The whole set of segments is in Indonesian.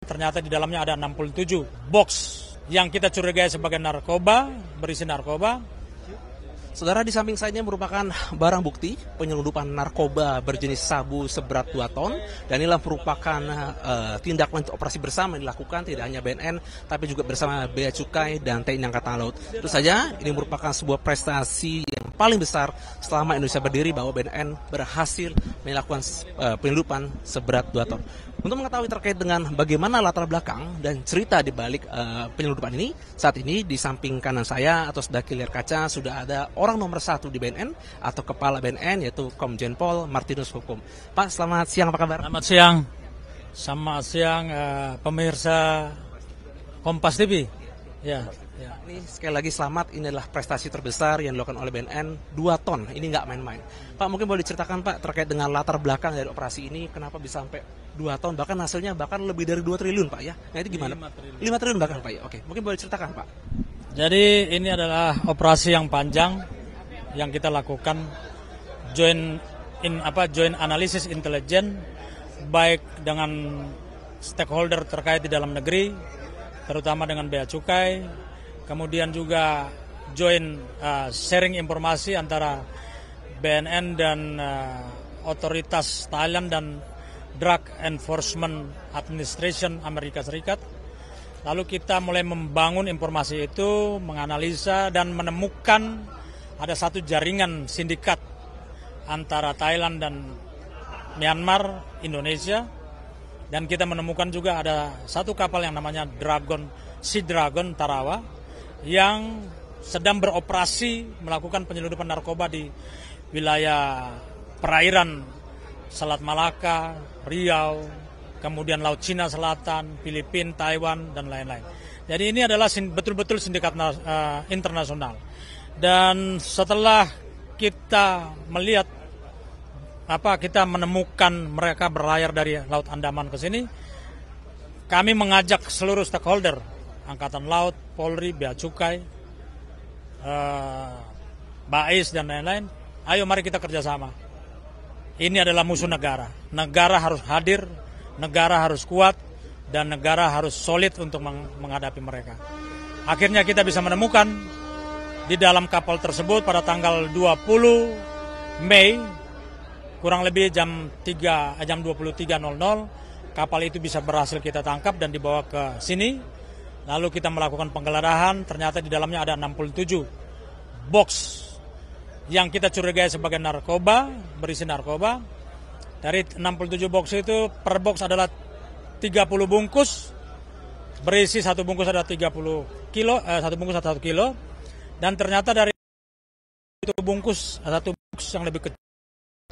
Ternyata di dalamnya ada 67 box yang kita curigai sebagai narkoba, berisi narkoba. Saudara, di samping saya merupakan barang bukti penyelundupan narkoba berjenis sabu seberat 2 ton. Dan inilah merupakan tindak lanjut operasi bersama yang dilakukan tidak hanya BNN, tapi juga bersama Bea Cukai dan TNI Angkatan Laut. Tentu saja ini merupakan sebuah prestasi yang paling besar selama Indonesia berdiri bahwa BNN berhasil melakukan penyelundupan seberat 2 ton. Untuk mengetahui terkait dengan bagaimana latar belakang dan cerita di balik penyelundupan ini, saat ini di samping kanan saya atau sebelah kiri layar kaca sudah ada orang nomor 1 di BNN atau kepala BNN, yaitu Komjen Pol Martinus Hukum. Pak, selamat siang, apa kabar? Selamat siang pemirsa Kompas TV. Ya. Ini sekali lagi selamat, ini adalah prestasi terbesar yang dilakukan oleh BNN, 2 ton, ini nggak main-main. Pak, mungkin boleh diceritakan Pak terkait dengan latar belakang dari operasi ini, kenapa bisa sampai 2 ton, bahkan hasilnya bahkan lebih dari 2 triliun Pak ya? Nah itu gimana? 5 triliun bahkan Pak ya? Oke, mungkin boleh diceritakan Pak. Jadi ini adalah operasi yang panjang yang kita lakukan, joint analysis intelijen, baik dengan stakeholder terkait di dalam negeri, terutama dengan Bea Cukai, kemudian juga joint sharing informasi antara BNN dan otoritas Thailand dan Drug Enforcement Administration Amerika Serikat. Lalu kita mulai membangun informasi itu, menganalisa dan menemukan ada satu jaringan sindikat antara Thailand dan Myanmar, Indonesia. Dan kita menemukan juga ada satu kapal yang namanya Sea Dragon Tarawa yang sedang beroperasi melakukan penyelundupan narkoba di wilayah perairan Selat Malaka, Riau, kemudian Laut Cina Selatan, Filipina, Taiwan, dan lain-lain. Jadi ini adalah betul-betul sindikat internasional. Dan setelah kita melihat kita menemukan mereka berlayar dari Laut Andaman ke sini, kami mengajak seluruh stakeholder, Angkatan Laut, Polri, Bea Cukai, BAIS, dan lain-lain, ayo mari kita kerjasama. Ini adalah musuh negara. Negara harus hadir, negara harus kuat, dan negara harus solid untuk menghadapi mereka. Akhirnya kita bisa menemukan di dalam kapal tersebut pada tanggal 20 Mei, kurang lebih jam 23.00, kapal itu bisa berhasil kita tangkap dan dibawa ke sini. Lalu kita melakukan penggeledahan, ternyata di dalamnya ada 67 box yang kita curigai sebagai narkoba, berisi narkoba. Dari 67 box itu, per box adalah 30 bungkus, berisi satu bungkus ada 30 kilo, satu bungkus ada 1 kilo. Dan ternyata dari itu bungkus, satu bungkus yang lebih kecil,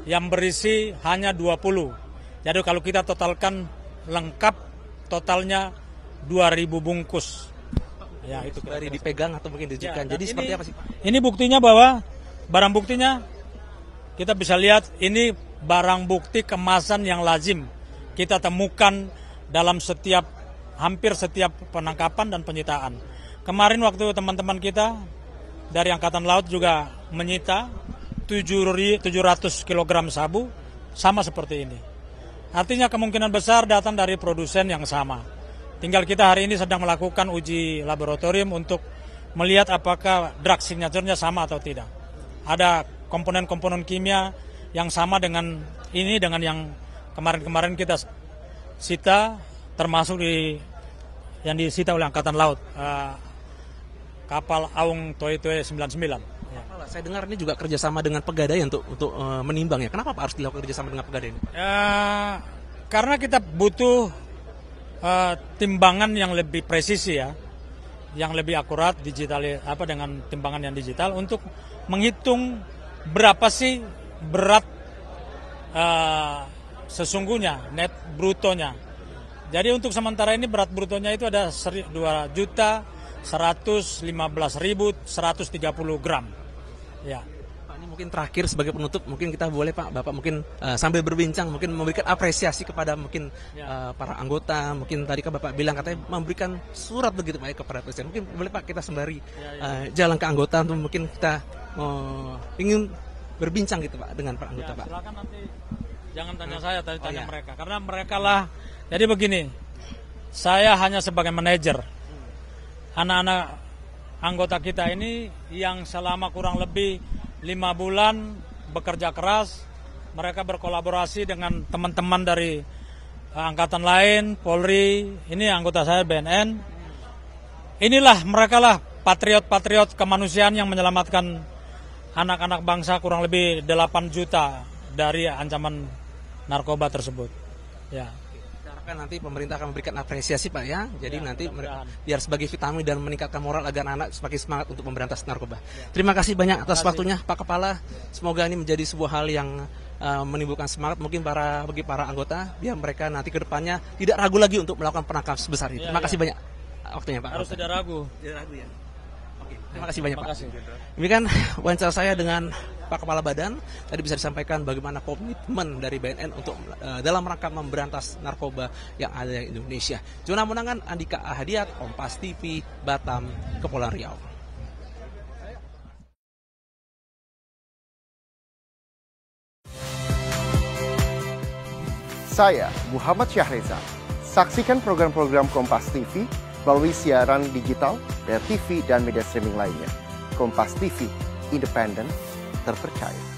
yang berisi hanya 20. Jadi kalau kita totalkan lengkap, totalnya 2.000 bungkus. Ya, itu dari dipegang atau mungkin ditunjukkan. Ya, jadi seperti apa sih Pak? Ini buktinya bahwa barang buktinya kita bisa lihat ini barang bukti kemasan yang lazim kita temukan dalam hampir setiap penangkapan dan penyitaan. Kemarin waktu teman-teman kita dari Angkatan Laut juga menyita 700 kg sabu, sama seperti ini. Artinya kemungkinan besar datang dari produsen yang sama. Tinggal kita hari ini sedang melakukan uji laboratorium untuk melihat apakah drug signature-nya sama atau tidak. Ada komponen-komponen kimia yang sama dengan ini, dengan yang kemarin-kemarin kita sita, termasuk yang disita oleh Angkatan Laut, kapal Aung Toei Toei 99. Saya dengar ini juga kerjasama dengan Pegadaian untuk menimbang ya. Kenapa Pak harus dilakukan kerjasama dengan Pegadaian? Karena kita butuh timbangan yang lebih presisi ya, yang lebih akurat digital dengan timbangan yang digital untuk menghitung berapa sih berat sesungguhnya net brutonya. Jadi untuk sementara ini berat brutonya itu ada 2.115.130 gram. Ya. Pak, ini mungkin terakhir sebagai penutup, mungkin kita boleh Pak, Bapak mungkin sambil berbincang, mungkin memberikan apresiasi kepada mungkin para anggota, mungkin tadi kan Bapak bilang katanya memberikan surat begitu Pak kepada Presiden. Mungkin boleh Pak kita sembari jalan ke anggota untuk mungkin kita ingin berbincang gitu Pak dengan para anggota Pak. Silakan nanti jangan tanya saya, tanya mereka, karena mereka lah. Jadi begini, Saya hanya sebagai manajer. Anak-anak anggota kita ini yang selama kurang lebih 5 bulan bekerja keras, mereka berkolaborasi dengan teman-teman dari angkatan lain, Polri, ini anggota saya BNN. Inilah mereka lah patriot-patriot kemanusiaan yang menyelamatkan anak-anak bangsa kurang lebih 8 juta dari ancaman narkoba tersebut. Ya. Kan nanti pemerintah akan memberikan apresiasi Pak ya, jadi nanti biar sebagai vitamin dan meningkatkan moral agar anak semakin semangat untuk memberantas narkoba. Terima kasih banyak atas waktunya Pak Kepala, semoga ini menjadi sebuah hal yang menimbulkan semangat mungkin bagi para anggota, biar mereka nanti ke depannya tidak ragu lagi untuk melakukan penangkapan sebesar ini. Terima kasih banyak waktunya Pak. Harus tidak ragu. Tidak ragu ya. Oke, terima kasih banyak Pak. Kasih. Demikian wawancara saya dengan Pak Kepala Badan. Tadi bisa disampaikan bagaimana komitmen dari BNN untuk dalam rangka memberantas narkoba yang ada di Indonesia. Jona Munangan, Andika Ahadiat, Kompas TV, Batam, Kepulauan Riau. Saya Muhammad Syahreza. Saksikan program-program Kompas TV melalui siaran digital, TV, dan media streaming lainnya. Kompas TV, independen, terpercaya.